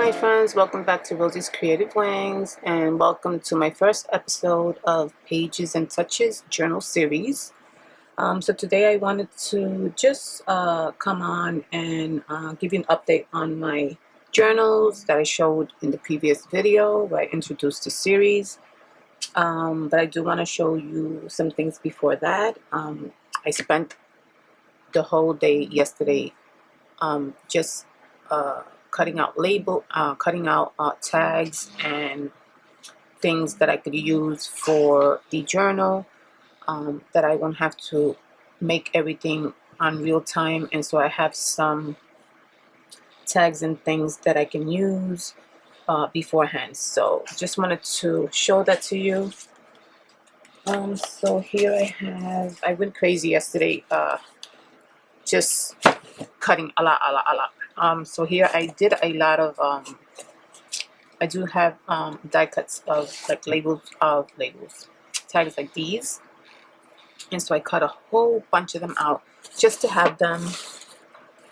my friends, welcome back to Rosie's Creative Wings and welcome to my first episode of Pages and Touches journal series. So today I wanted to just come on and give you an update on my journals that I showed in the previous video where I introduced the series. But I do want to show you some things before that. I spent the whole day yesterday just cutting out tags and things that I could use for the journal, that I won't have to make everything on real time, and so I have some tags and things that I can use beforehand. So just wanted to show that to you. So here I went crazy yesterday, just cutting a lot. So here I did a lot of I do have die cuts of like tags like these, and so I cut a whole bunch of them out just to have them.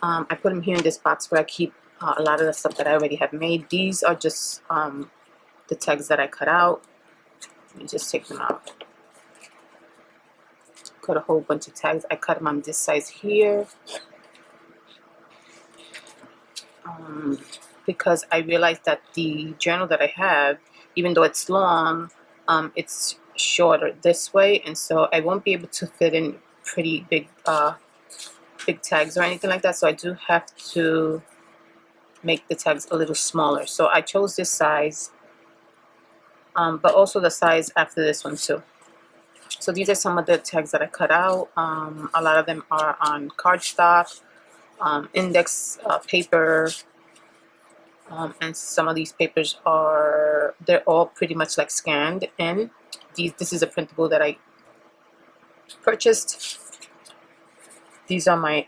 I put them here in this box where I keep a lot of the stuff that I already have made. These are just the tags that I cut out. Let me just take them out. Cut a whole bunch of tags. I cut them on this size here. Because I realized that the journal that I have, even though it's long, it's shorter this way, and so I won't be able to fit in pretty big tags or anything like that. So I do have to make the tags a little smaller. So I chose this size, but also the size after this one too. So these are some of the tags that I cut out. A lot of them are on cardstock, index paper. And some of these papers they're all pretty much like scanned in. This is a printable that I purchased. These are my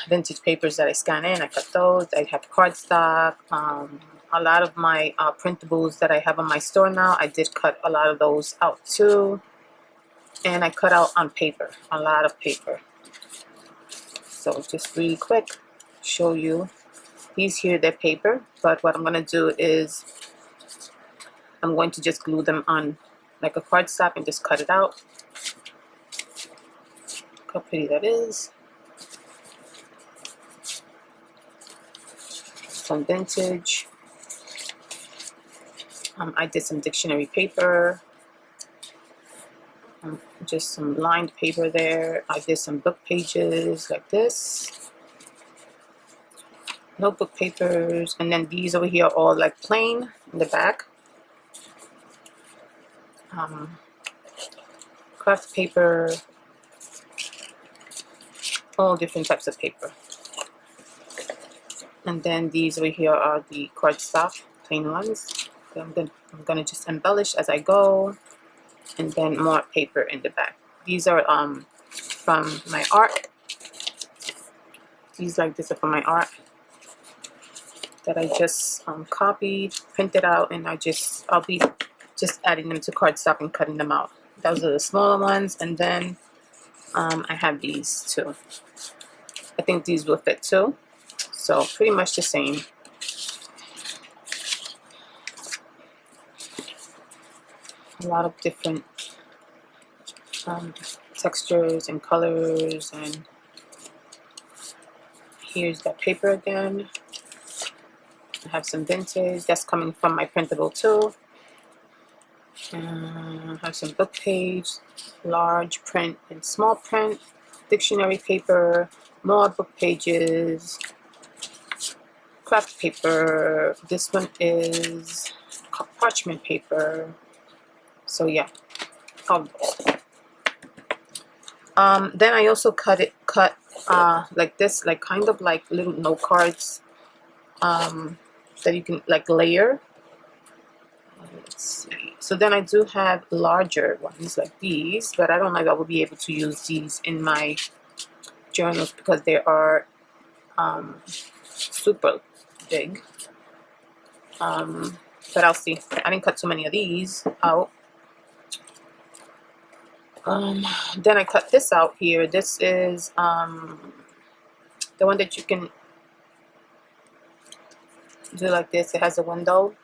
vintage papers that I scan in. I cut those. I have cardstock. A lot of my printables that I have on my store now, I did cut a lot of those out too. And I cut out on paper, a lot of paper. So just really quick, show you. These here, they're paper, but what I'm going to do is I'm going to just glue them on like a cardstock and just cut it out. Look how pretty that is. Some vintage. I did some dictionary paper. Just some lined paper there. I did some book pages like this. Notebook papers, and then these over here are all like plain in the back. Craft paper, all different types of paper. And then these over here are the cardstock, plain ones. I'm gonna just embellish as I go, and then more paper in the back. These are from my art. These like this are from my art that I just copied, printed out, and I'll be just adding them to cardstock and cutting them out. Those are the smaller ones, and then I have these too. I think these will fit too. So pretty much the same. A lot of different textures and colors, and here's that paper again. I have some vintage that's coming from my printable too. I have some book page, large print and small print, dictionary paper, more book pages, craft paper. This one is parchment paper. So yeah, then I also cut like this, like kind of like little note cards that you can like layer. Let's see. So then I do have larger ones like these, but I don't know if I will be able to use these in my journals because they are super big. But I'll see. I didn't cut so many of these out. Then I cut this out here. This is the one that you can do it like this. It has a window.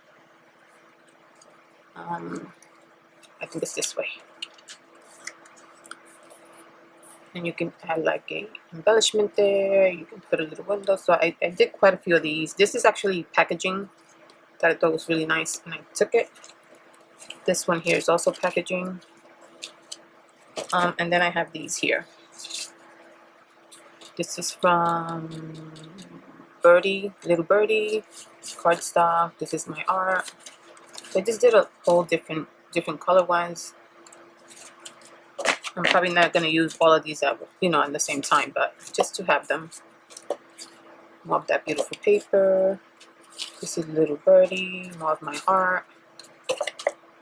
I think it's this way. And you can add like a embellishment there. You can put a little window. So I did quite a few of these. This is actually packaging that I thought was really nice, and I took it. This one here is also packaging. And then I have these here. This is from Birdie, Little Birdie, cardstock. This is my art. So I just did a whole different color ones. I'm probably not gonna use all of these at at the same time, but just to have them. More of that beautiful paper. This is Little Birdie, more of my art.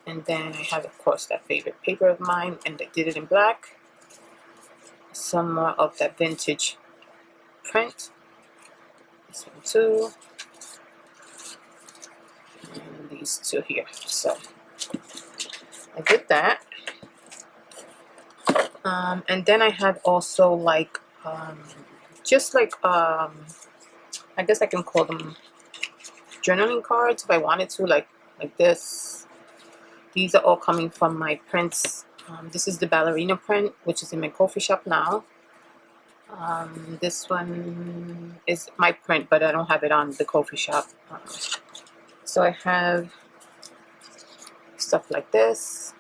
And then I have, of course, that favorite paper of mine, and I did it in black. Some more of that vintage print. This one too. And these two here. So I did that. And then I have also like just like I guess I can call them journaling cards if I wanted to, like this. These are all coming from my prints. This is the Ballerina print, which is in my coffee shop now. This one is my print, but I don't have it on the coffee shop. So I have stuff like this.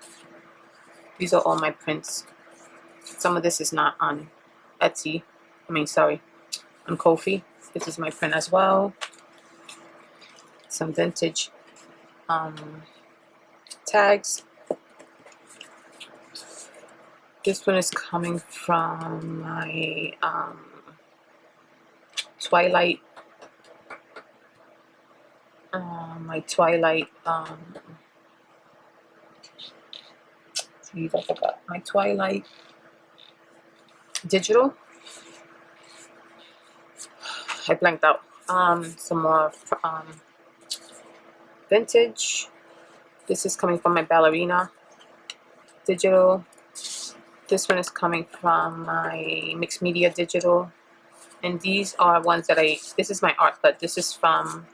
These are all my prints. Some of this is not on Etsy. On Ko-fi. This is my print as well. Some vintage tags. This one is coming from my Twilight. I forgot. My Twilight digital. I blanked out. Some more vintage. This is coming from my Ballerina digital. This one is coming from my mixed media digital. And these are ones that this is my art, but this is from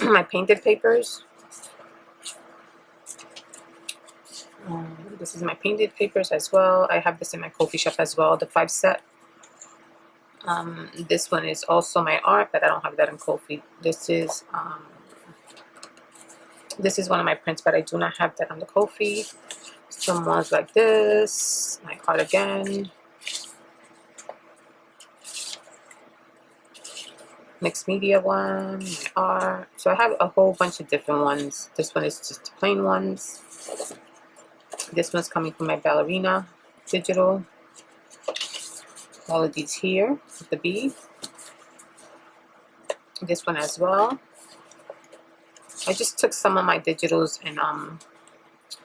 my painted papers. This is my painted papers as well. I have this in my coffee shop as well, the 5 set. This one is also my art, but I don't have that in Ko-fi. This is one of my prints, but I do not have that on the Ko-fi. Some ones like this, my art again. Mixed media one, my art. So I have a whole bunch of different ones. This one is just the plain ones. This one's coming from my Ballerina digital. All of these here with the bee. This one as well. I just took some of my digitals and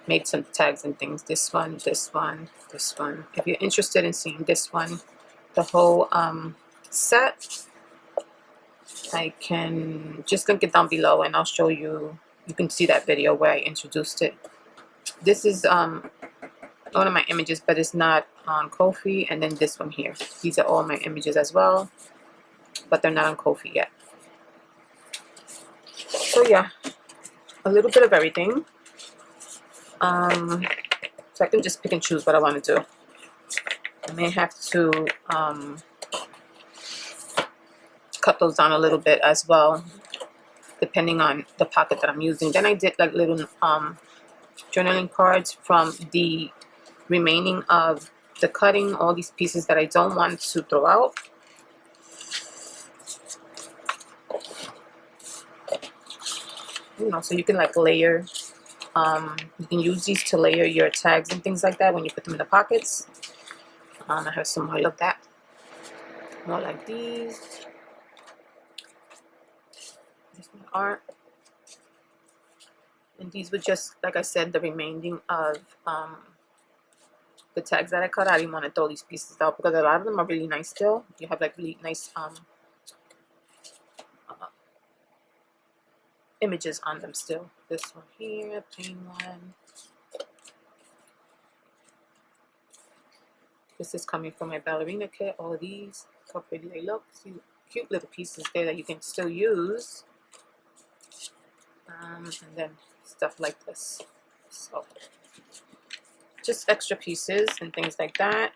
made some tags and things. This one, this one, this one. If you're interested in seeing this one, the whole set, I can just link it down below and I'll show you. You can see that video where I introduced it. This is one of my images, but it's not on Ko-fi. And then this one here. These are all my images as well, but they're not on Ko-fi yet. So yeah, a little bit of everything. So I can just pick and choose what I want to do. I may have to cut those down a little bit as well, depending on the pocket that I'm using. Then I did like little journaling cards from the remaining of the cutting, all these pieces that I don't want to throw out. So you can like layer. You can use these to layer your tags and things like that when you put them in the pockets. I have some more of that. More like these. This is my art. And these were just, like I said, the remaining of the tags that I cut. I didn't want to throw these pieces out because a lot of them are really nice still. You have like really nice images on them still. This one here, plain one. This is coming from my Ballerina kit. All of these, how pretty they look. See, cute little pieces there that you can still use. And then stuff like this. So just extra pieces and things like that.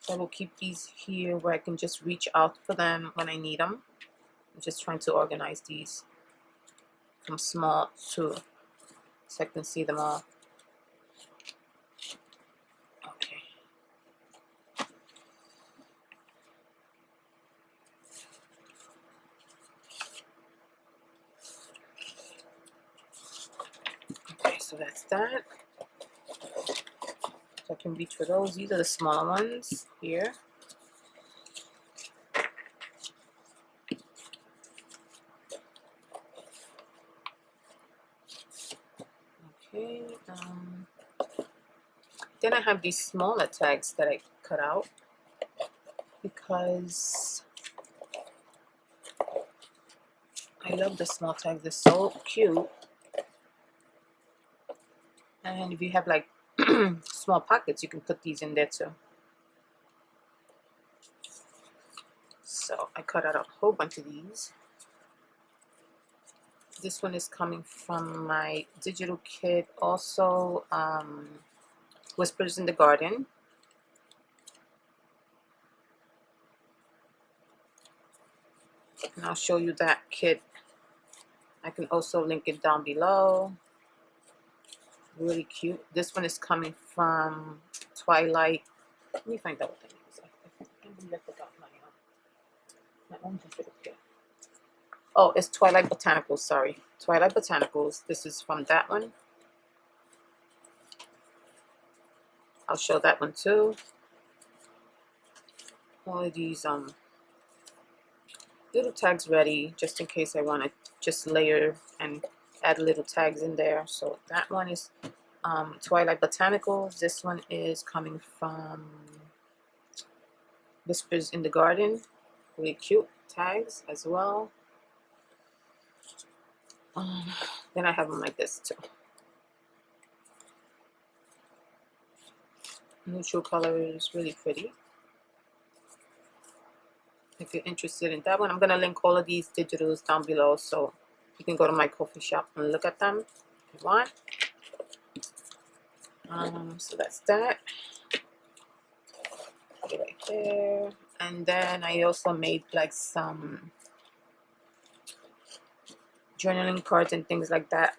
So I will keep these here where I can just reach out for them when I need them. I'm just trying to organize these from small to so I can see them all. Okay. Okay, so that's that. So I can reach for those. These are the smaller ones here. Okay. Then I have these smaller tags that I cut out because I love the small tags. They're so cute. And if you have like small pockets, you can put these in there too. So I cut out a whole bunch of these. This one is coming from my digital kit, also Whispers in the Garden. And I'll show you that kit. I can also link it down below. Really cute. This one is coming from Twilight. Let me find out what the name is. I forgot my own digital kit. Oh, it's Twilight Botanicals, sorry. Twilight Botanicals. This is from that one. I'll show that one too. All of these little tags ready just in case I want to just layer and add little tags in there. So that one is Twilight Botanicals. This one is coming from Whispers in the Garden. Really cute tags as well. Then I have them like this too. Neutral colors, really pretty. If you're interested in that one, I'm going to link all of these digitals down below so you can go to my coffee shop and look at them if you want. So that's that. Put it right there. And then I also made like some journaling cards and things like that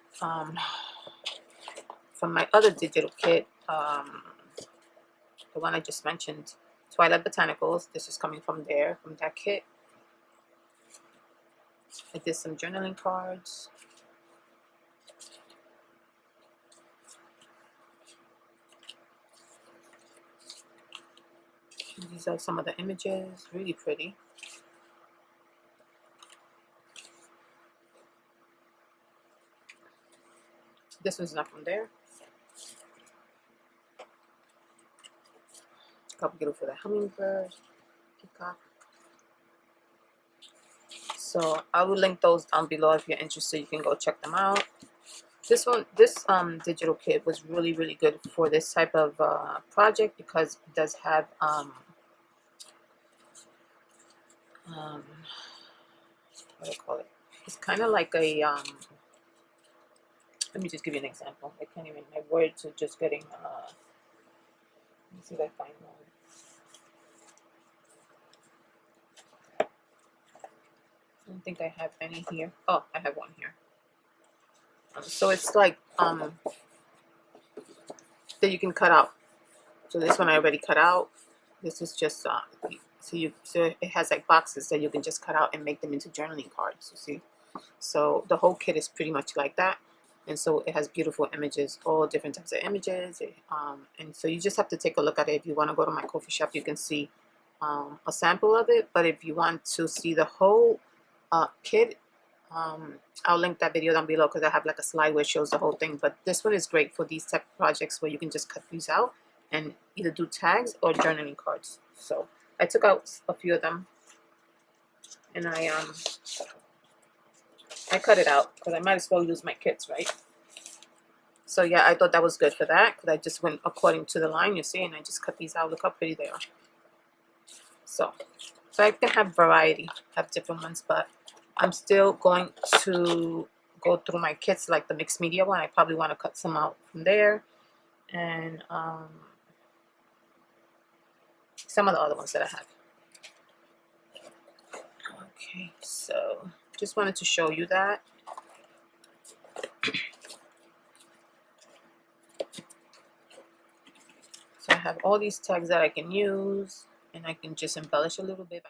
from my other digital kit, the one I just mentioned, Twilight Botanicals. This is coming from there, from that kit. I did some journaling cards. These are some of the images, really pretty. This one's not from there. A couple good for the hummingbird, peacock. So I will link those down below if you're interested. You can go check them out. This digital kit was really good for this type of project because it does have what do I call it? It's kind of like a let me just give you an example. I can't even, my words are just getting let me see if I find one. I don't think I have any here. Oh, I have one here. So it's like that you can cut out. So this one I already cut out. This is just so it has like boxes that you can just cut out and make them into journaling cards. You see, so the whole kit is pretty much like that, and so it has beautiful images, all different types of images. And so you just have to take a look at it. If you want to go to my coffee shop, you can see a sample of it. But if you want to see the whole kit, I'll link that video down below because I have like a slide where it shows the whole thing. But this one is great for these type of projects where you can just cut these out and either do tags or journaling cards. So I took out a few of them and I cut it out because I might as well use my kits, right? So yeah, I thought that was good for that because I just went according to the line, you see, and I just cut these out. Look how pretty they are. So I can have variety, have different ones, but I'm still going to go through my kits, like the mixed media one. I probably want to cut some out from there, and some of the other ones that I have. Okay, so just wanted to show you that. So I have all these tags that I can use, and I can just embellish a little bit.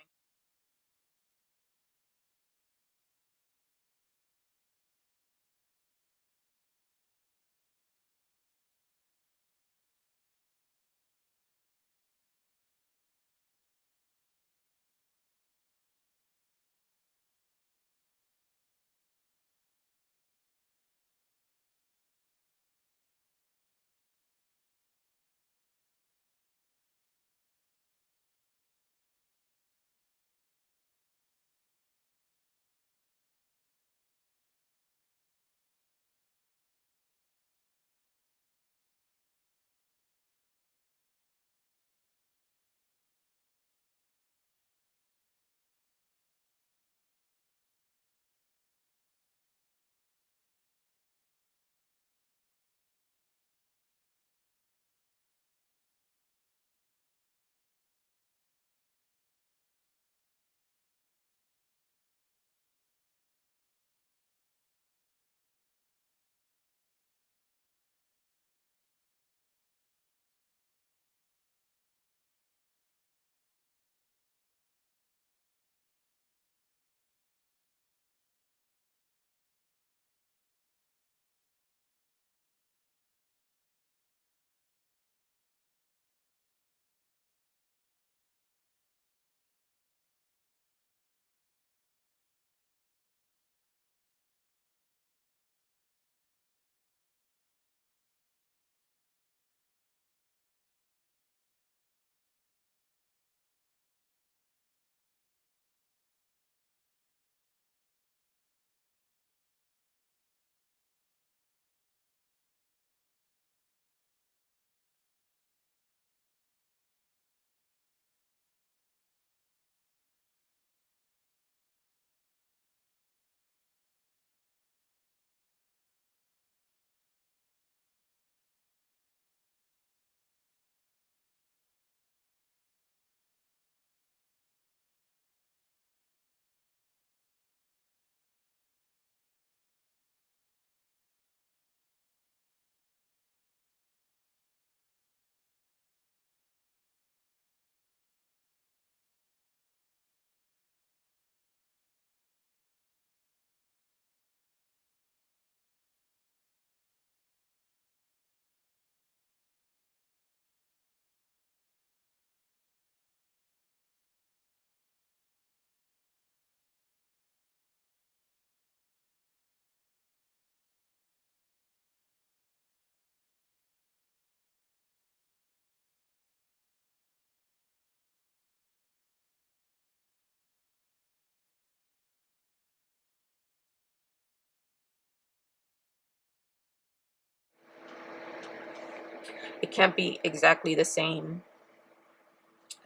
It can't be exactly the same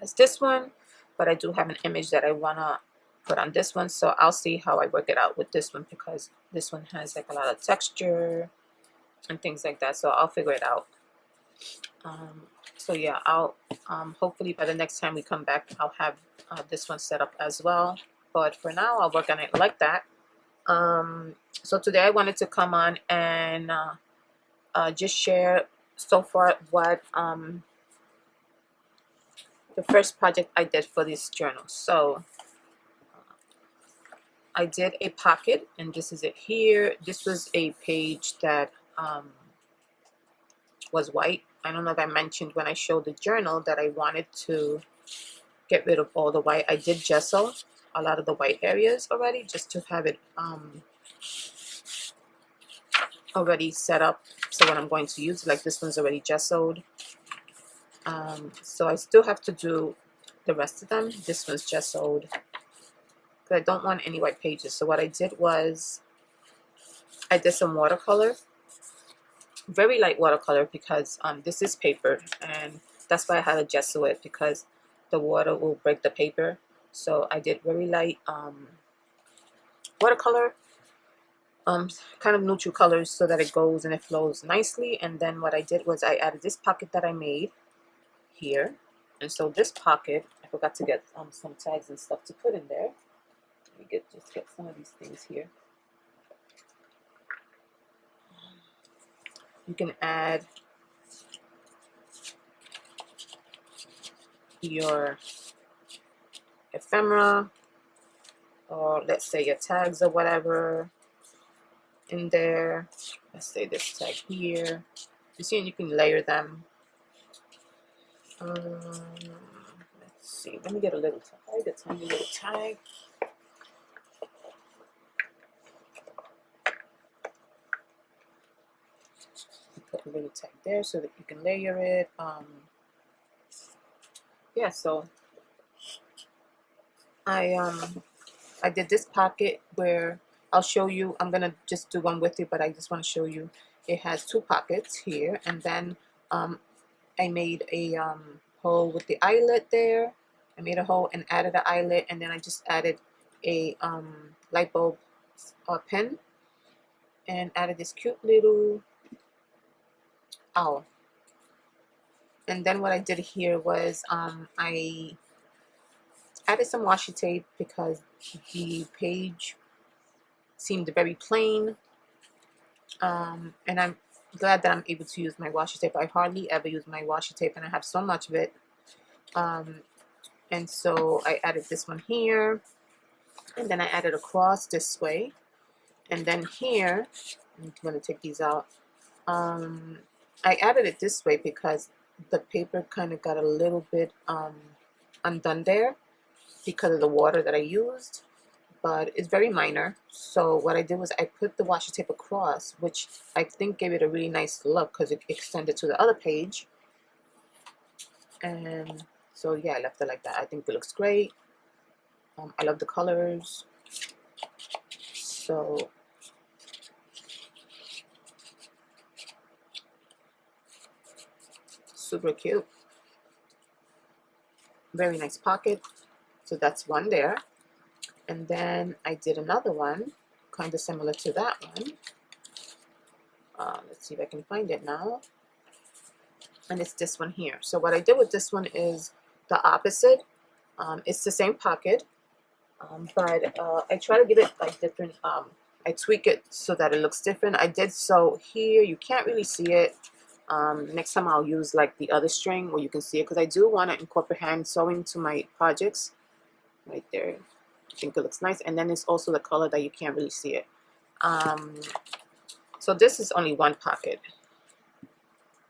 as this one, but I do have an image that I want to put on this one, so I'll see how I work it out with this one because this one has like a lot of texture and things like that, so I'll figure it out. So yeah, I'll hopefully by the next time we come back I'll have this one set up as well, but for now I'll work on it like that. So today I wanted to come on and just share so far what the first project I did for this journal. So I did a pocket, and this is it here. This was a page that was white. I don't know if I mentioned when I showed the journal that I wanted to get rid of all the white. I did gesso a lot of the white areas already just to have it already set up. So when I'm going to use, like this one's already gessoed. So I still have to do the rest of them. This one's gessoed. But I don't want any white pages. So what I did was I did some watercolor very light watercolor because this is paper, and that's why I had to gesso it, because the water will break the paper. So I did very light watercolor, kind of neutral colors, so that it goes and it flows nicely. And then what I did was I added this pocket that I made here. And so this pocket, I forgot to get some tags and stuff to put in there. Let me just get some of these things here. You can add your ephemera, or let's say your tags or whatever in there. Let's say this tag here. You see, you can layer them. Let's see. Let me get a little tag, a tiny little tag. Put a little tag there so that you can layer it. Yeah. So I did this pocket where I'll show you. I'm gonna just do one with you, but I just want to show you. It has two pockets here, and then I made a hole with the eyelet there. I made a hole and added an eyelet, and then I just added a light bulb pin, and added this cute little owl. And then what I did here was I added some washi tape because the page seemed very plain, and I'm glad that I'm able to use my washi tape. I hardly ever use my washi tape, and I have so much of it. And so I added this one here, and then I added across this way, and then here, I'm going to take these out. I added it this way because the paper kind of got a little bit undone there because of the water that I used, but it's very minor. So what I did was I put the washi tape across, which I think gave it a really nice look because it extended to the other page. And so yeah, I left it like that. I think it looks great. I love the colors. So super cute. Very nice pocket. So that's one there. And then I did another one, kind of similar to that one. Let's see if I can find it now. And it's this one here. So what I did with this one is the opposite. It's the same pocket, but I try to get it like different. I tweak it so that it looks different. I did so here. You can't really see it. Next time I'll use like the other string where you can see it, because I do want to incorporate hand sewing to my projects. Right there. I think it looks nice. And then it's also the color that you can't really see it. So this is only one pocket.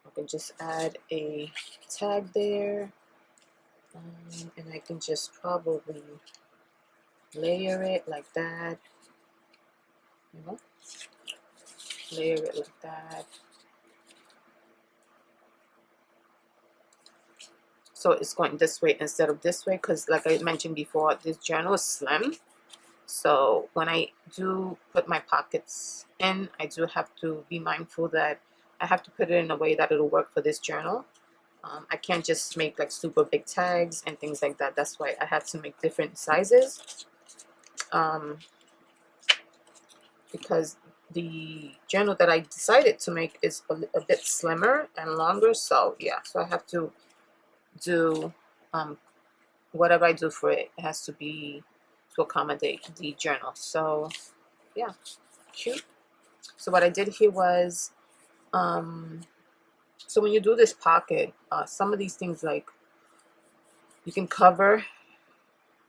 I can just add a tag there. And I can just probably layer it like that. You know? Layer it like that. So it's going this way instead of this way, because like I mentioned before, this journal is slim. So when I do put my pockets in, I do have to be mindful that I have to put it in a way that it'll work for this journal. I can't just make like super big tags and things like that. That's why I have to make different sizes, because the journal that I decided to make is a bit slimmer and longer. So yeah, so I have to do whatever I do for it, it has to be to accommodate the journal. So yeah, cute. So what I did here was, so when you do this pocket, some of these things, like you can cover.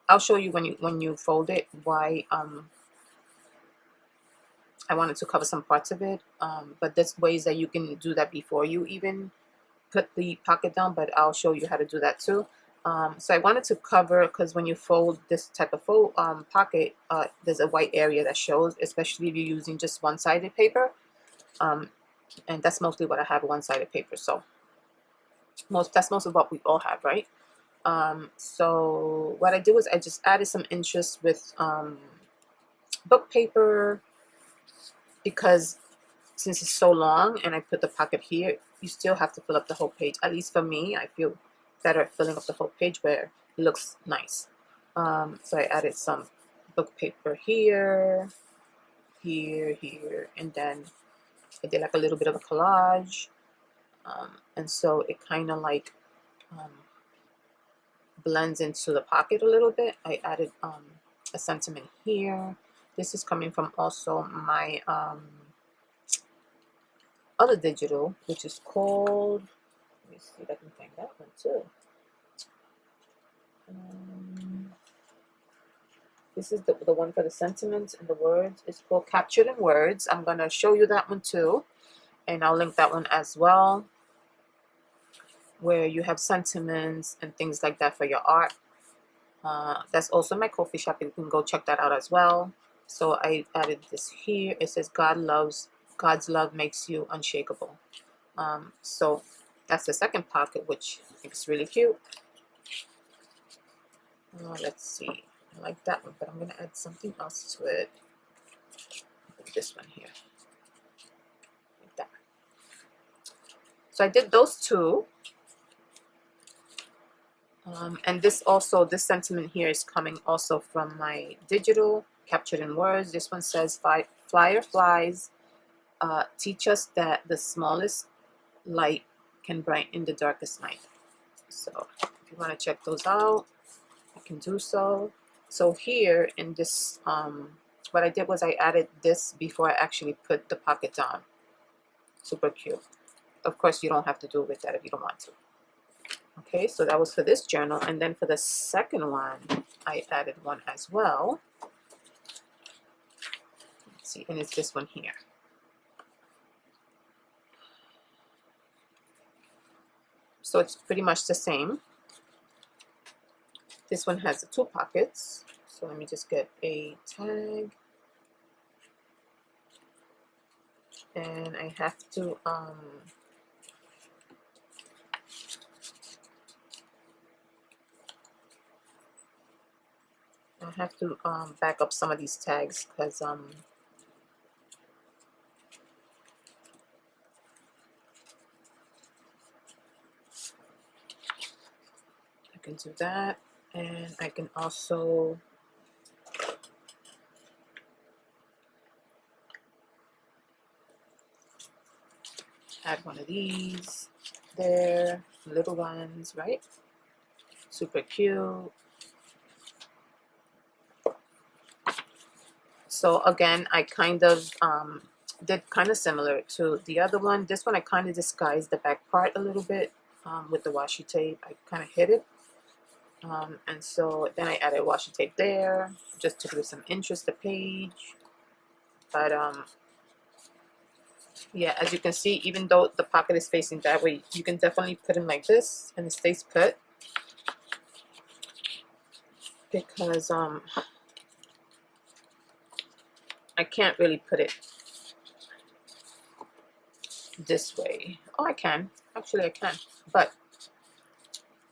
I'll show you when you fold it why I wanted to cover some parts of it. But there's ways that you can do that before you even put the pocket down, but I'll show you how to do that too. So I wanted to cover, because when you fold this type of pocket, there's a white area that shows, especially if you're using just one-sided paper. And that's mostly what I have, one-sided paper. So that's most of what we all have, right? So what I did was I just added some interest with book paper, because since it's so long and I put the pocket here, you still have to fill up the whole page. At least for me, I feel better at filling up the whole page where it looks nice. So I added some book paper here, here, and then I did like a little bit of a collage. And so it kind of like blends into the pocket a little bit. I added a sentiment here. This is coming from also my other digital, which is called, let me see if I can find that one too. This is the one for the sentiments and the words. It's called Captured in Words. I'm going to show you that one too, and I'll link that one as well, where you have sentiments and things like that for your art. That's also my coffee shop. You can go check that out as well. So I added this here. It says God's love makes you unshakable. So that's the second pocket, which I think is really cute. Let's see. I like that one, but I'm gonna add something else to it. This one here, like that. So I did those two. And this sentiment here is coming also from my digital, Captured in Words. This one says, flyer flies teach us that the smallest light can brighten the darkest night. So if you want to check those out, you can do so. So here in this, what I did was I added this before I actually put the pocket down. Super cute. Of course, you don't have to do with that if you don't want to. Okay, so that was for this journal. And then for the second one, I added one as well. Let's see, and it's this one here. So it's pretty much the same. This one has the two pockets. So let me just get a tag. And I have to back up some of these tags because I can do that, and I can also add one of these there, little ones, right? Super cute. So again, I kind of did kind of similar to the other one. This one I kind of disguised the back part a little bit with the washi tape. I kind of hid it. And so then I added washi tape there just to give some interest to the page. But yeah, as you can see, even though the pocket is facing that way, you can definitely put them like this and it stays put. Because I can't really put it this way. Oh, I can. Actually, I can. But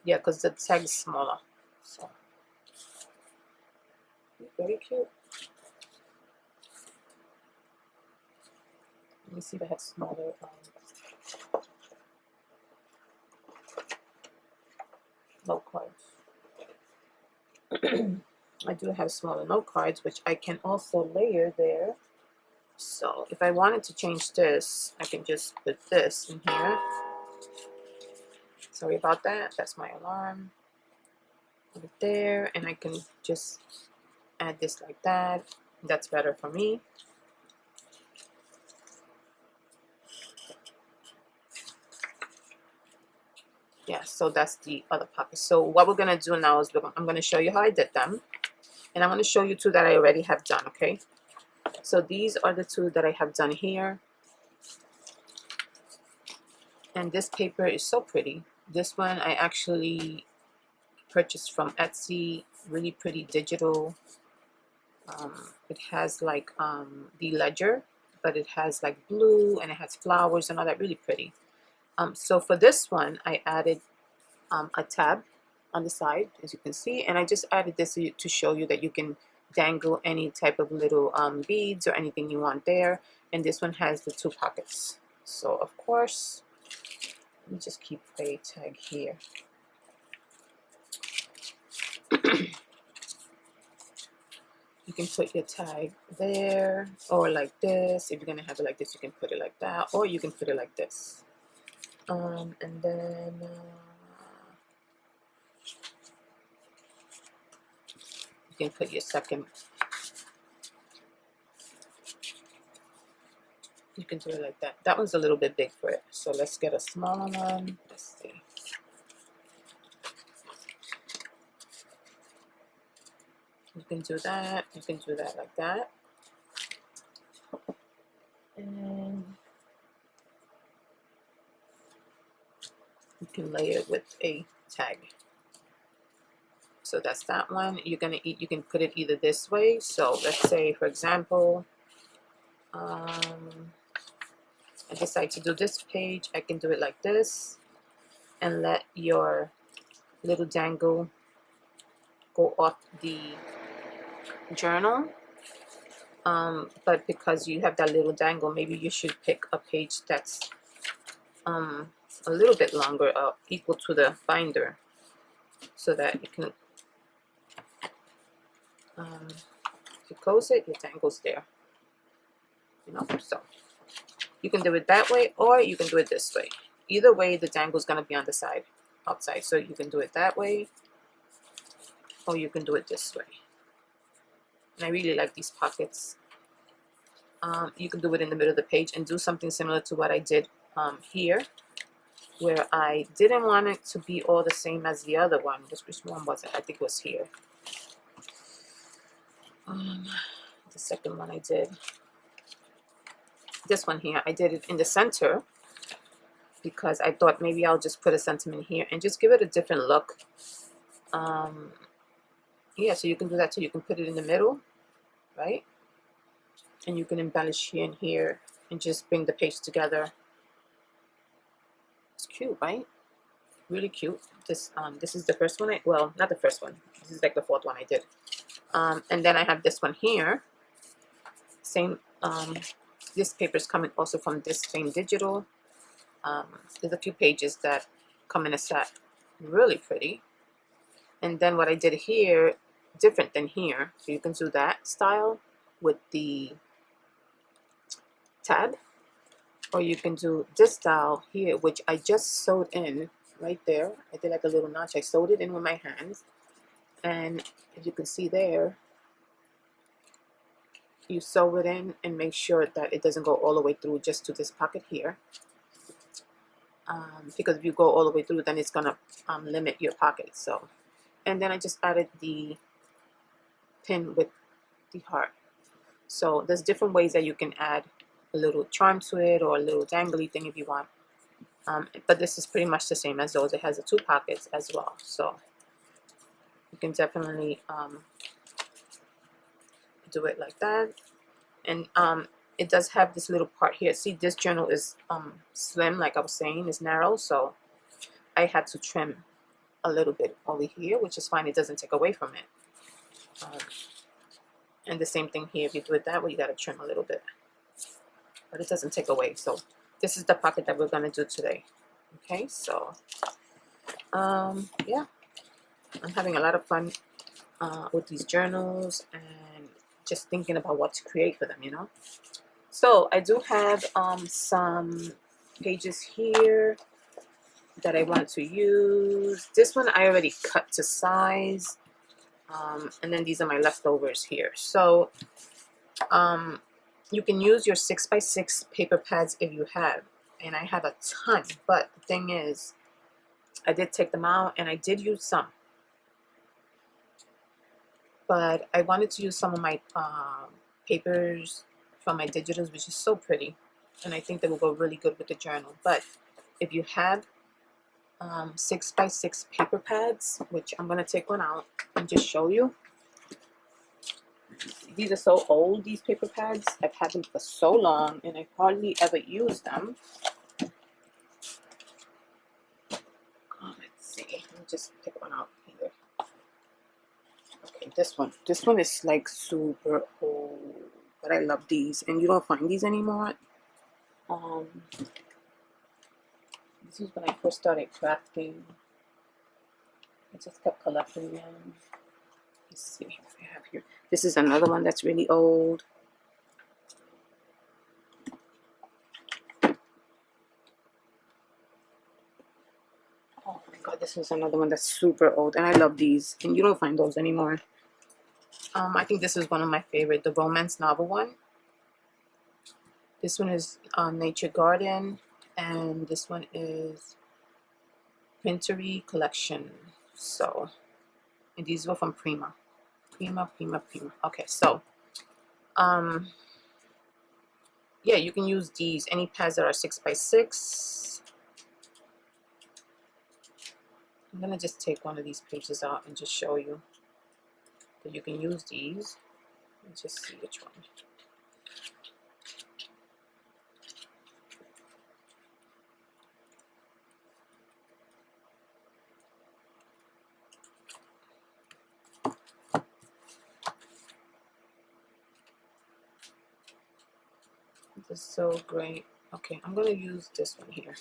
yeah, because the tag is smaller. So very cute. Let me see if I have smaller note cards. I do have smaller note cards, which I can also layer there. So if I wanted to change this, I can just put this in here. Sorry about that. That's my alarm. Put it there, and I can just add this like that. That's better for me. Yeah, so that's the other pocket. So what we're going to do now is I'm going to show you how I did them. And I'm going to show you two that I already have done, okay? So these are the two that I have done here. And this paper is so pretty. This one I actually purchased from Etsy. Really pretty digital. It has like the ledger, but it has like blue and it has flowers and all that. Really pretty. So for this one, I added a tab on the side, as you can see, and I just added this to show you that you can dangle any type of little beads or anything you want there. and this one has the 2 pockets. So of course, let me just keep a tag here. You can put your tag there, or like this. If you're gonna have it like this, you can put it like that, or you can put it like this. And then you can put your second. You can do it like that. That one's a little bit big for it, so let's get a smaller one. Let's see. You can do that. You can do that like that. And you can layer it with a tag. So that's that one. You can put it either this way. So let's say, for example, I decide to do this page. I can do it like this and let your little dangle go off the journal. But because you have that little dangle, maybe you should pick a page that's a little bit longer, equal to the binder, so that you can, if you close it, your dangle's there. You know, so you can do it that way, or you can do it this way. Either way, the dangle's gonna be on the side, outside. So you can do it that way, or you can do it this way. And I really like these pockets. You can do it in the middle of the page and do something similar to what I did here, where I didn't want it to be all the same as the other one. Which one was it? I think it was here. The second one I did. This one here, I did it in the center because I thought maybe I'll just put a sentiment here and just give it a different look. Yeah, so you can do that too. You can put it in the middle, right? And you can embellish here and here and just bring the page together. It's cute, right? Really cute. This is the first one. Well, not the first one. This is like the 4th one I did. And then I have this one here. Same. This paper is coming also from this same digital. There's a few pages that come in a set. Really pretty. And then what I did here, different than here. So you can do that style with the tab, or you can do this style here, which I just sewed in right there. I did like a little notch. I sewed it in with my hands, and if you can see there, you sew it in and make sure that it doesn't go all the way through just to this pocket here, because if you go all the way through, then it's gonna limit your pocket. So, and then I just added the pin with the heart. So there's different ways that you can add a little charm to it, or a little dangly thing if you want. But this is pretty much the same as those. It has the 2 pockets as well. So you can definitely do it like that. And it does have this little part here. See, this journal is slim, like I was saying, it's narrow. So I had to trim a little bit over here, which is fine. It doesn't take away from it. And the same thing here. If you do it that way, you got to trim a little bit. But it doesn't take away. So this is the pocket that we're going to do today. Okay, so yeah, I'm having a lot of fun with these journals and just thinking about what to create for them, you know. So I do have some pages here that I want to use. This one I already cut to size, and then these are my leftovers here. So you can use your 6x6 paper pads if you have, and I have a ton, but the thing is, I did take them out and I did use some, but I wanted to use some of my papers from my digitals, which is so pretty, and I think they will go really good with the journal. But if you have 6x6 paper pads, which I'm going to take one out and just show you. These are so old, these paper pads. I've had them for so long and I hardly ever use them. Let's see, let me just pick one out here. Okay, this one is like super old. but I love these, and you don't find these anymore. Um, this is when I first started crafting. I just kept collecting them. Let's see what I have here. This is another one that's really old. Oh my god, this is another one that's super old, and I love these, and you don't find those anymore. I think this is one of my favorite, the romance novel one. This one is Nature Garden, and this one is Printery Collection. So, and these were from Prima. Prima. Okay, so, um, yeah, you can use these, any pads that are 6x6. I'm gonna just take one of these pages out and just show you that you can use these. Let's just see which one. This is so great. Okay, I'm gonna use this one here.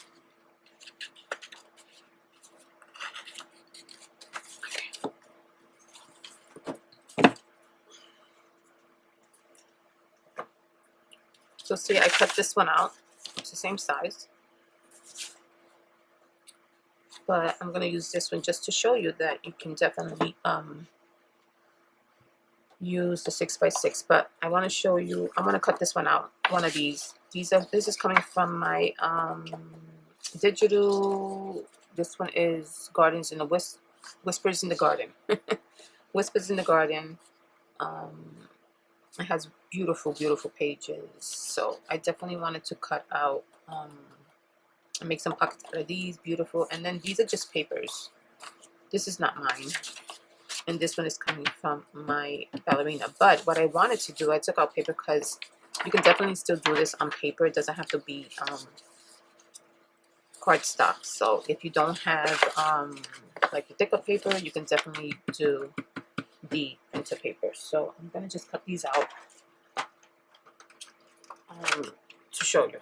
So see, I cut this one out. It's the same size. But I'm going to use this one just to show you that you can definitely use the 6x6. But I want to show you, I'm going to cut this one out, one of these. This is coming from my digital, this one is Gardens in the Whispers in the Garden. Whispers in the Garden. It has beautiful, beautiful pages. So I definitely wanted to cut out and make some pockets out of these. Beautiful. And then these are just papers. This is not mine. And this one is coming from my Ballerina. But what I wanted to do, I took out paper because you can definitely still do this on paper. It doesn't have to be cardstock. So if you don't have like the thicker paper, you can definitely do the printer paper. So I'm going to just cut these out to show you.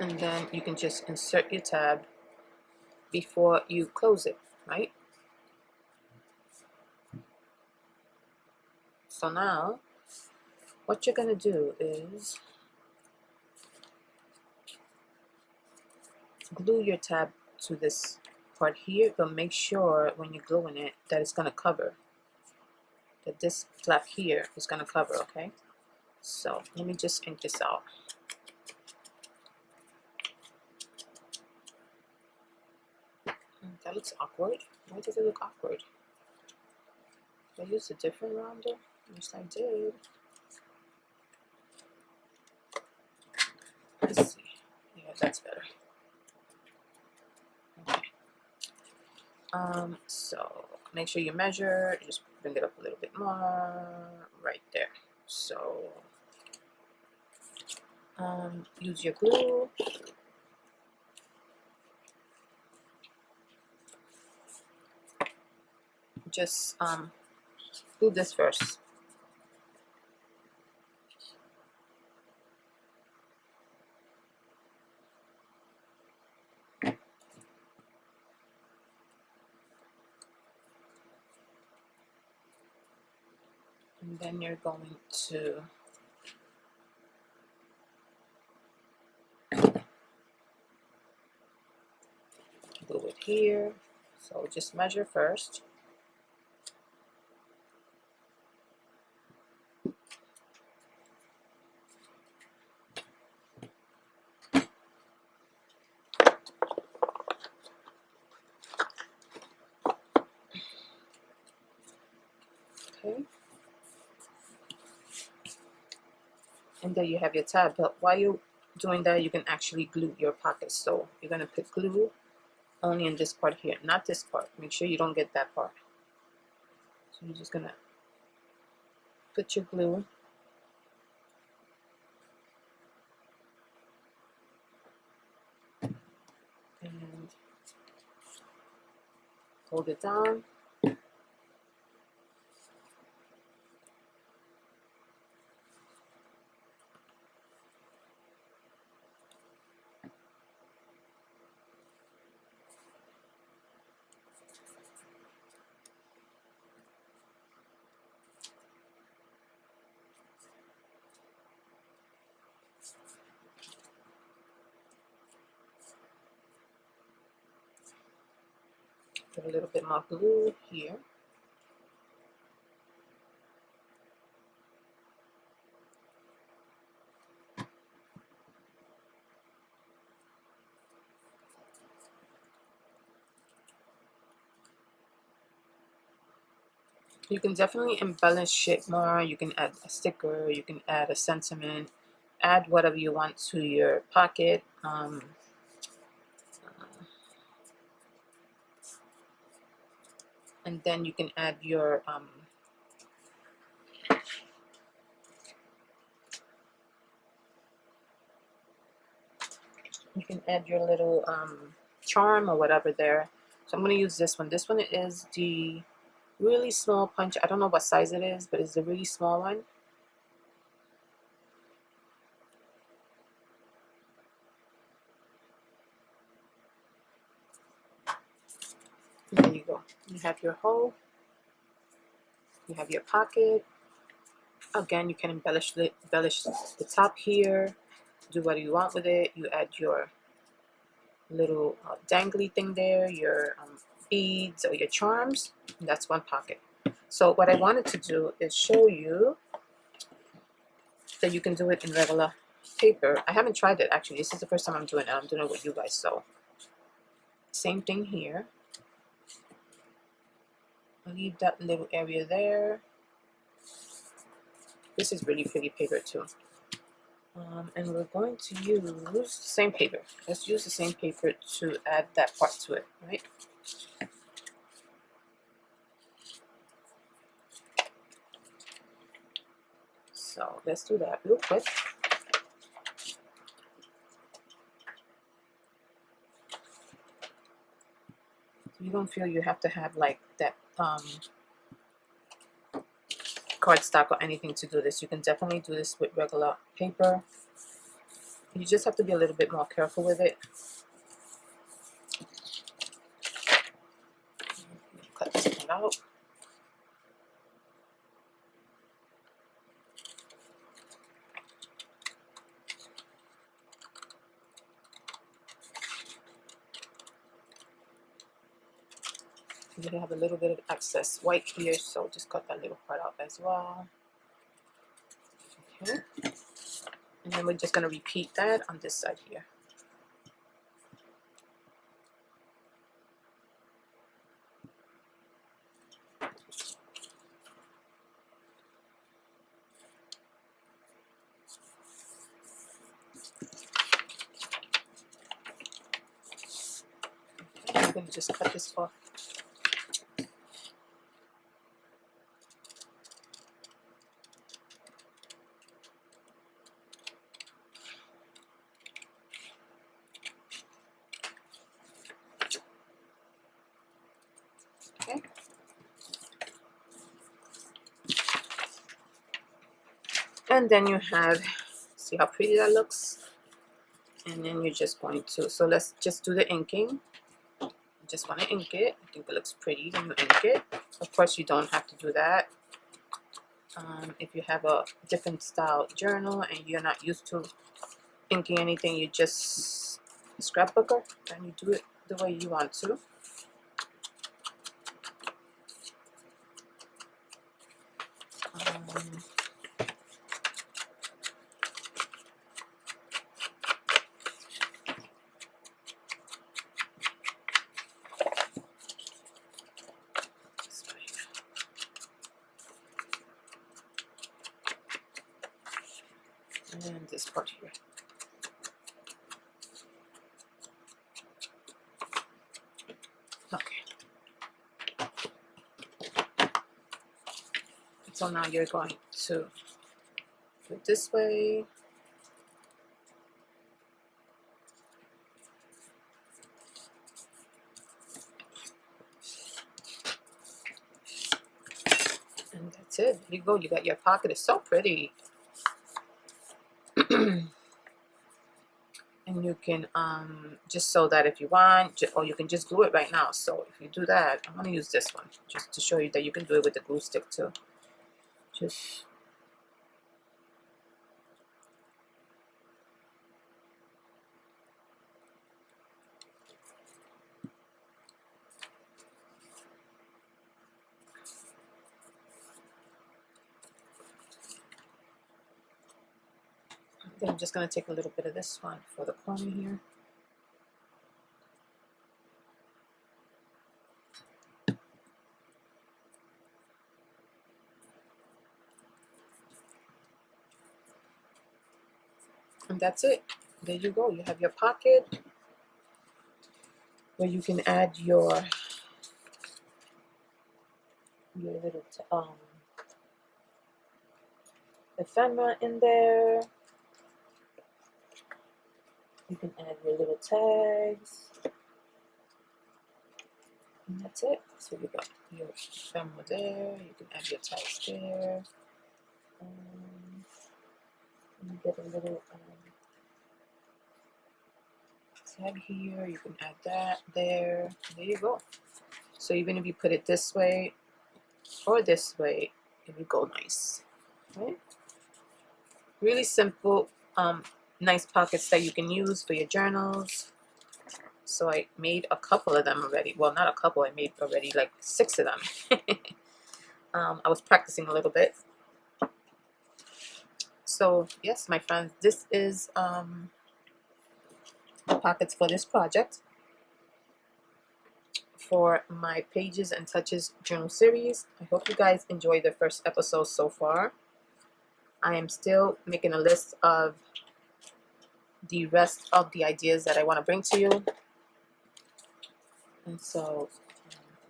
and then you can just insert your tab before you close it, right? So now what you're gonna do is glue your tab to this part here, but make sure when you're gluing it that it's gonna cover, that this flap here is gonna cover, okay? So let me just ink this out. That looks awkward. Why does it look awkward? Did I use a different rounder? Yes, I did. Let's see. Yeah, that's better. Okay. So make sure you measure. Just bring it up a little bit more. Right there. So use your glue. Just glue this first. And then you're going to glue it here. So just measure first. Okay. And there you have your tab. But while you're doing that, you can actually glue your pocket. So you're gonna put glue only in this part here, not this part. Make sure you don't get that part. So you're just gonna put your glue and hold it down. Put a little bit more glue here. You can definitely embellish it more. You can add a sticker, you can add a sentiment, add whatever you want to your pocket. And then you can add your little charm or whatever there. So I'm going to use this one. This one is the really small punch. I don't know what size it is, but it's a really small one. There you go. You have your hole. You have your pocket. Again, you can embellish the top here. Do what you want with it. You add your little dangly thing there, your beads or your charms. And that's one pocket. So what I wanted to do is show you that you can do it in regular paper. I haven't tried it actually. This is the first time I'm doing it. I'm doing it with you guys. So same thing here. I'll leave that little area there. This is really pretty paper too. And we're going to use the same paper. Let's use the same paper to add that part to it, right? So let's do that real quick. You don't feel you have to have like that cardstock or anything to do this. You can definitely do this with regular paper. You just have to be a little bit more careful with it. Cut this part out. You have a little bit of excess white here, so just cut that little part out as well. Okay. And then we're just going to repeat that on this side here. Okay, I'm going to just cut this off. Okay. And then you have, see how pretty that looks? And then you're just going to, so let's just do the inking. You just want to ink it. I think it looks pretty when you ink it. Of course, you don't have to do that. If you have a different style journal and you're not used to inking anything, you just scrapbooker and you do it the way you want to. And this part here. Okay. So now you're going to do it this way. And that's it. There you go. You got your pocket. It's so pretty. And you can just so that if you want, or you can just glue it right now. So if you do that, I'm going to use this one just to show you that you can do it with the glue stick too. Just then I'm just going to take a little bit of this one for the corner here. And that's it. There you go. You have your pocket where you can add your little ephemera in there. You can add your little tags. And that's it. So you got your ephemera there. You can add your tags there. You get a little tag here. You can add that there. There you go. So even if you put it this way or this way, it will go nice. Right? Really simple, nice pockets that you can use for your journals. So I made a couple of them already. Well, not a couple. I made already like 6 of them. I was practicing a little bit. So yes, my friends, this is the pockets for this project for my Pages and Touches journal series. I hope you guys enjoyed the first episode so far. I am still making a list of the rest of the ideas that I want to bring to you. And so,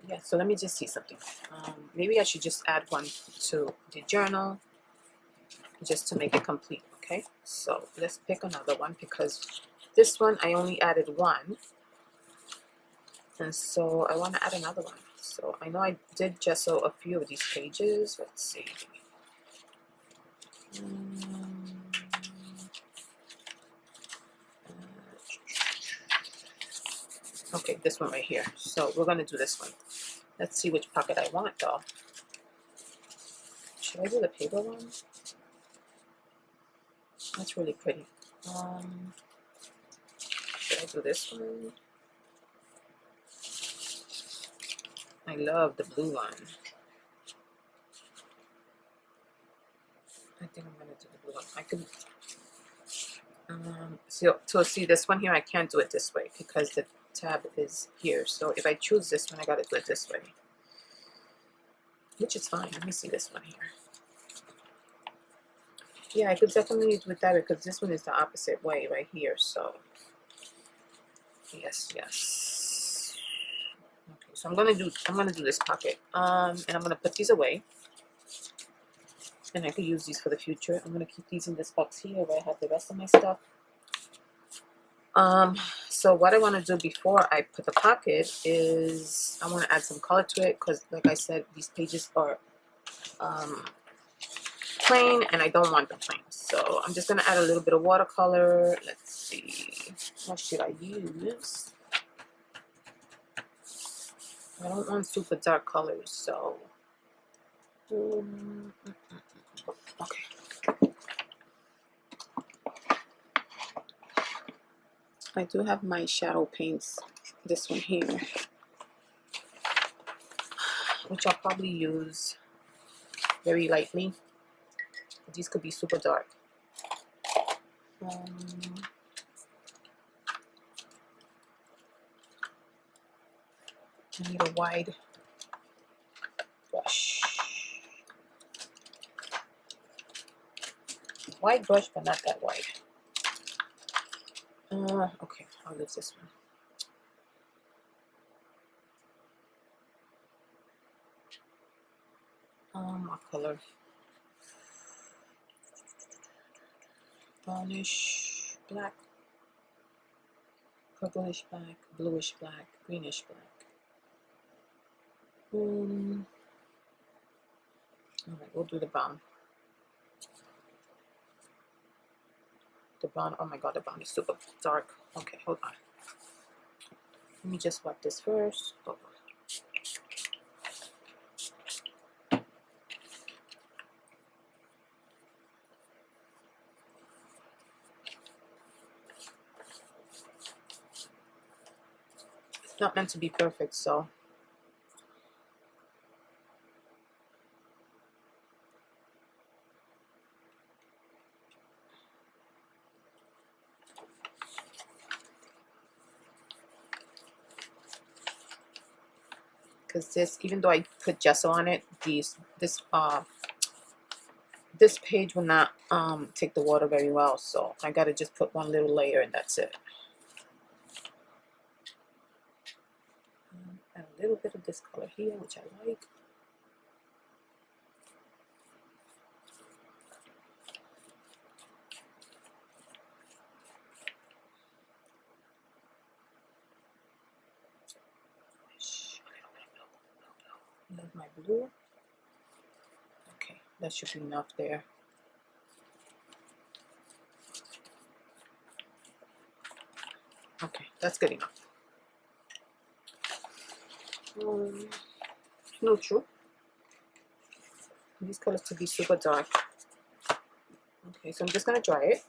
yeah, so let me just see something. Maybe I should just add one to the journal just to make it complete, okay? So let's pick another one because this one I only added one. And so I want to add another one. So I know I did gesso a few of these pages. Let's see. Okay, this one right here. So we're gonna do this one. Let's see which pocket I want though. Should I do the paper one? That's really pretty. Should I do this one? I love the blue one. I think I'm gonna do the blue one. I could so see this one here, I can't do it this way because the tab is here. So if I choose this one, I gotta do it this way, which is fine. Let me see this one here. Yeah, I could definitely do it that way because this one is the opposite way right here. So yes, yes. Okay, so I'm gonna do this pocket. And I'm gonna put these away. And I could use these for the future. I'm gonna keep these in this box here where I have the rest of my stuff. So what I want to do before I put the pocket is I want to add some color to it because, like I said, these pages are plain and I don't want them plain. So I'm just gonna add a little bit of watercolor. Let's see, what should I use? I don't want super dark colors, so okay. I do have my shadow paints, this one here, which I'll probably use very lightly. These could be super dark. I need a wide brush. Wide brush, but not that wide. Okay, I'll use this one. What color? Brownish black, purplish black, bluish black, greenish black. Alright, we'll do the brown. The brown, oh my god, the brown is super dark. Okay, hold on. Let me just wipe this first. Oh. It's not meant to be perfect, so because this, even though I put gesso on it, this page will not take the water very well, so I gotta just put one little layer and that's it. And a little bit of this color here, which I like. There's my blue. Okay, that should be enough there. Okay, that's good enough. Neutral. These colors to be super dark. Okay, so I'm just gonna dry it.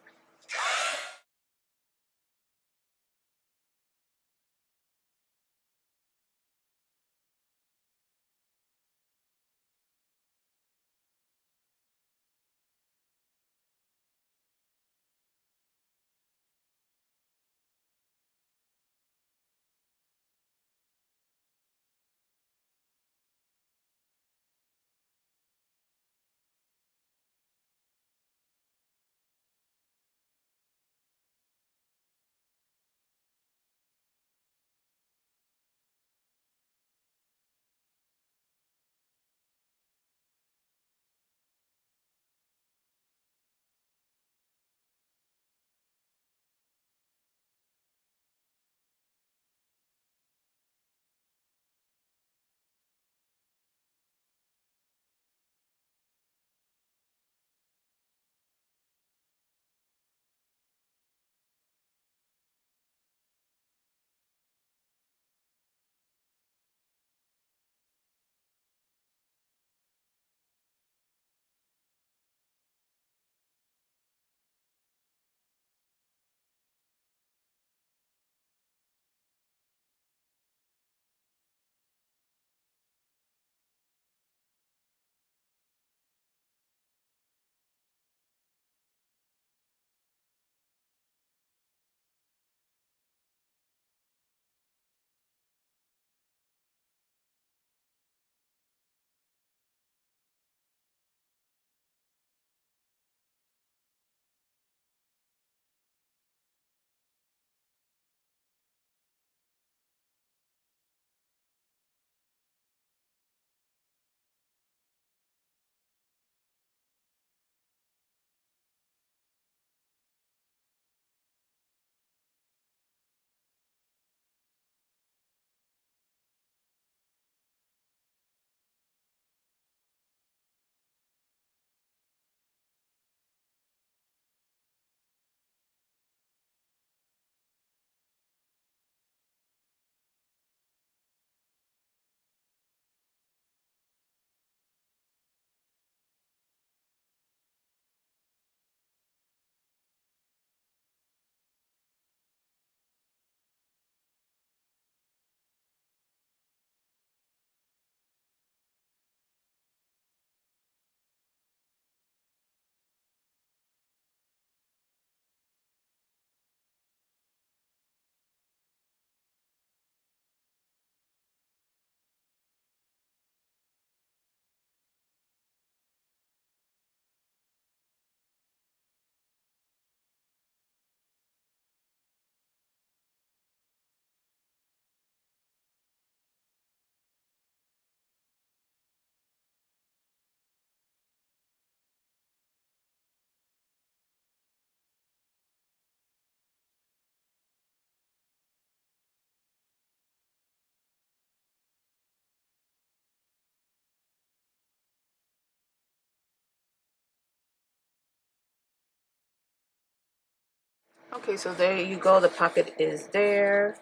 Okay, so there you go. The pocket is there.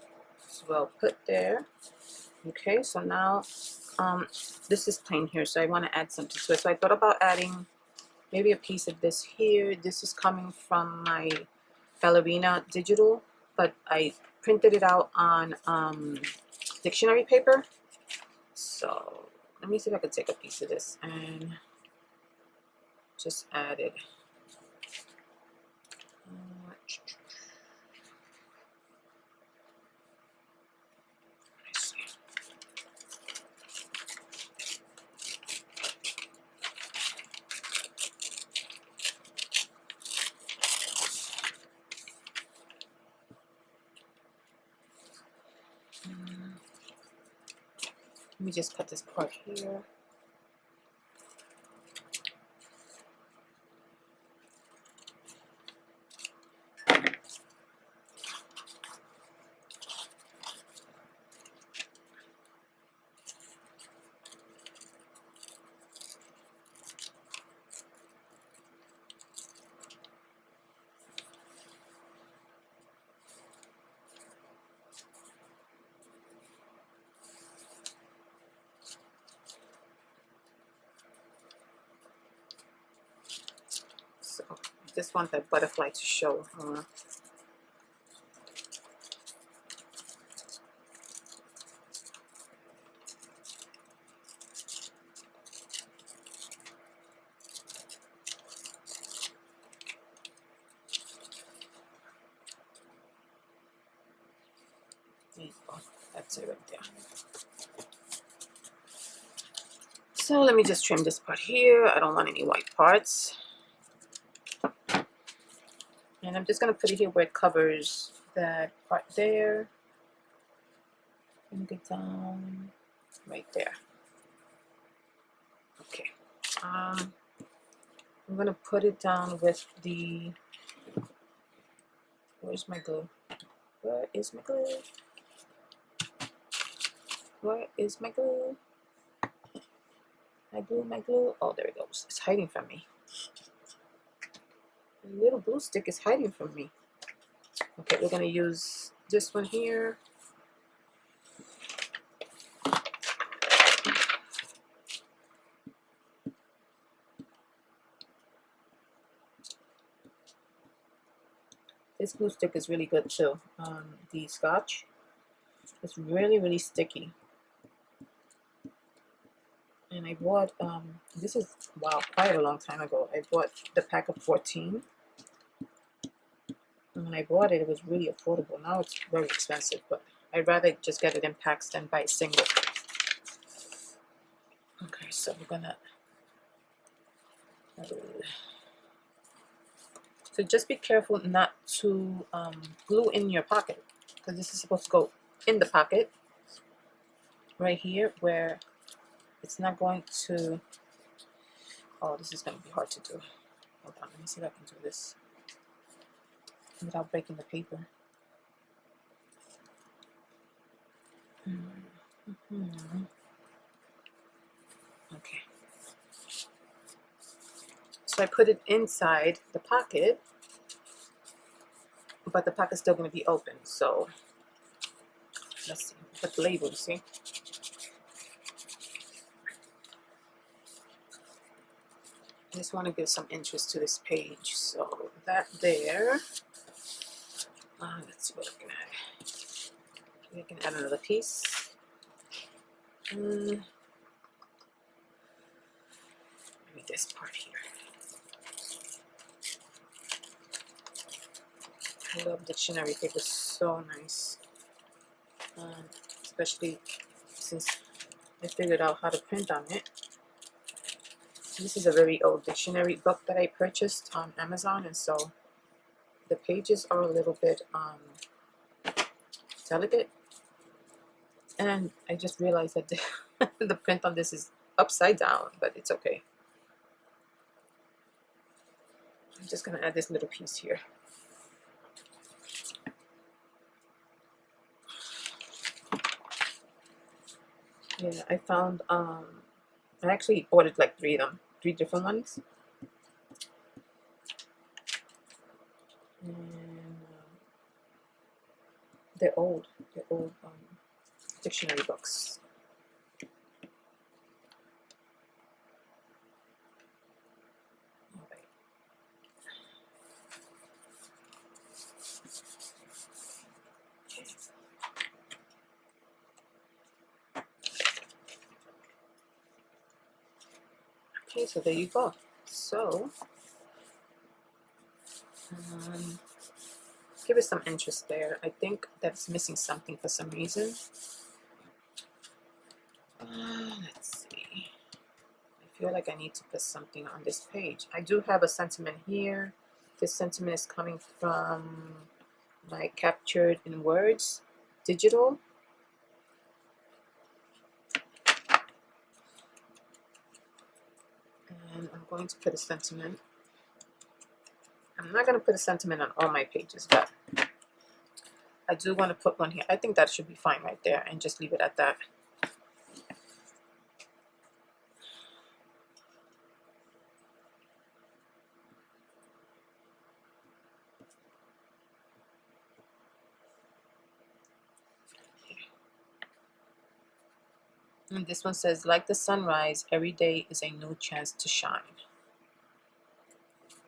It's well put there. Okay, so now this is plain here, so I want to add something to it. So I thought about adding maybe a piece of this here. This is coming from my Ballerina digital, but I printed it out on dictionary paper. So let me see if I could take a piece of this and just add it. Let me just cut this part here. So I just want that butterfly to show. There you go. That's it right there. So let me just trim this part here. I don't want any white parts. And I'm just going to put it here where it covers that part there. Bring it down right there. Okay. I'm going to put it down with the... Where's my glue? Where is my glue? Where is my glue? My glue. Oh, there it goes. It's hiding from me. The little glue stick is hiding from me. Okay, we're going to use this one here. This glue stick is really good too. The Scotch. It's really sticky. And I bought, this is, wow, quite a long time ago. I bought the pack of 14. And when I bought it, it was really affordable. Now it's very expensive, but I'd rather just get it in packs than buy a single. Okay, so we're gonna... So just be careful not to glue in your pocket, because this is supposed to go in the pocket right here where it's not going to... Oh, this is going to be hard to do. Hold on, let me see if I can do this without breaking the paper. Okay. So I put it inside the pocket, but the pocket's still going to be open. So let's see. Put the label, you see? I just want to give some interest to this page. So that there. Let's see what we can add. We can add another piece. Maybe this part here. I love dictionary paper, so nice. Especially since I figured out how to print on it. This is a very old dictionary book that I purchased on Amazon, and so the pages are a little bit delicate. And I just realized that the print on this is upside down, but it's okay. I'm just going to add this little piece here. Yeah, I found, I actually ordered like three different ones. And They're old. They're old dictionary books. All right. Okay, so there you go. So give it some interest there. I think that's missing something for some reason. Let's see. I feel like I need to put something on this page. I do have a sentiment here. This sentiment is coming from my captured in words digital. And I'm going to put a sentiment. I'm not going to put a sentiment on all my pages, but I do want to put one here. I think that should be fine right there and just leave it at that. And this one says, like the sunrise, every day is a new chance to shine.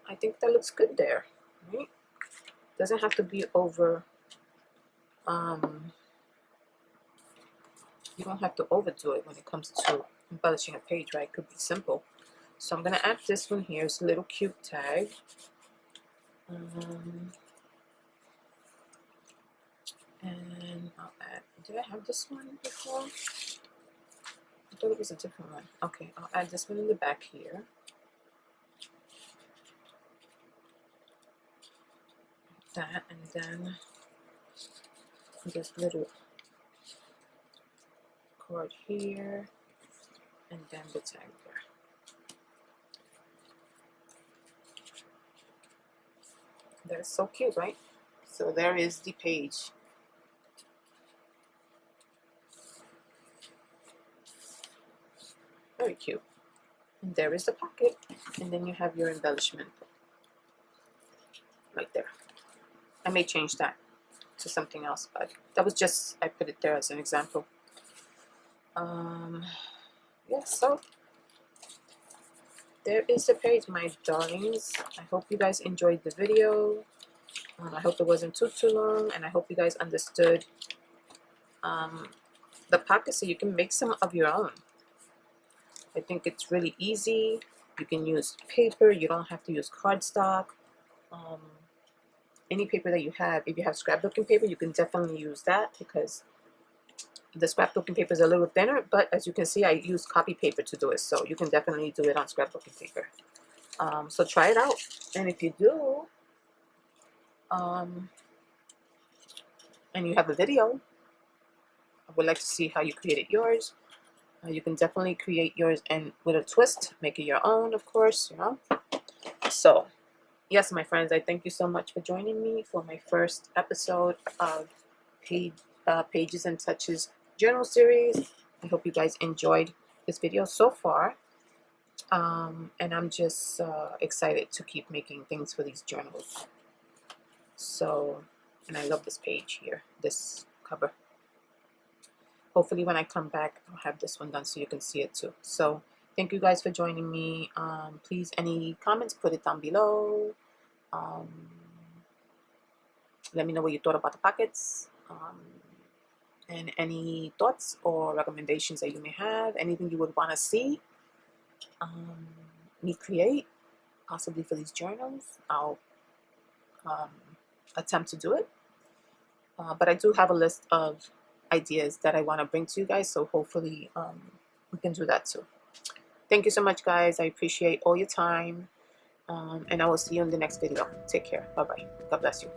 I think that looks good there, right? Doesn't have to be over, you don't have to overdo it when it comes to embellishing a page, right? It could be simple. So I'm going to add this one here. It's a little cute tag. And I'll add, did I have this one before? I thought it was a different one. Okay, I'll add this one in the back here. That, and then this little card here, and then the tag there. That's so cute, right? So there is the page. Very cute. And there is the pocket, and then you have your embellishment right there. I may change that to something else, but that was just, I put it there as an example. Yeah, so there is the page, my darlings. I hope you guys enjoyed the video. I hope it wasn't too long, and I hope you guys understood the pocket so you can make some of your own. I think it's really easy. You can use paper. You don't have to use cardstock. Any paper that you have, if you have scrapbooking paper, you can definitely use that because the scrapbooking paper is a little thinner, but as you can see, I use copy paper to do it, so you can definitely do it on scrapbooking paper. So try it out, and if you do, and you have a video, I would like to see how you created yours. You can definitely create yours and with a twist, make it your own, of course, you know. So yes, my friends, I thank you so much for joining me for my first episode of Pages and Touches journal series. I hope you guys enjoyed this video so far. And I'm just excited to keep making things for these journals. So, and I love this page here, this cover. Hopefully when I come back, I'll have this one done so you can see it too. So thank you guys for joining me. Please, any comments, put it down below. Let me know what you thought about the pockets. And any thoughts or recommendations that you may have. Anything you would want to see me create, possibly for these journals. I'll attempt to do it. But I do have a list of ideas that I want to bring to you guys, so hopefully we can do that too. Thank you so much, guys. I appreciate all your time, and I will see you in the next video. Take care. Bye bye. God bless you.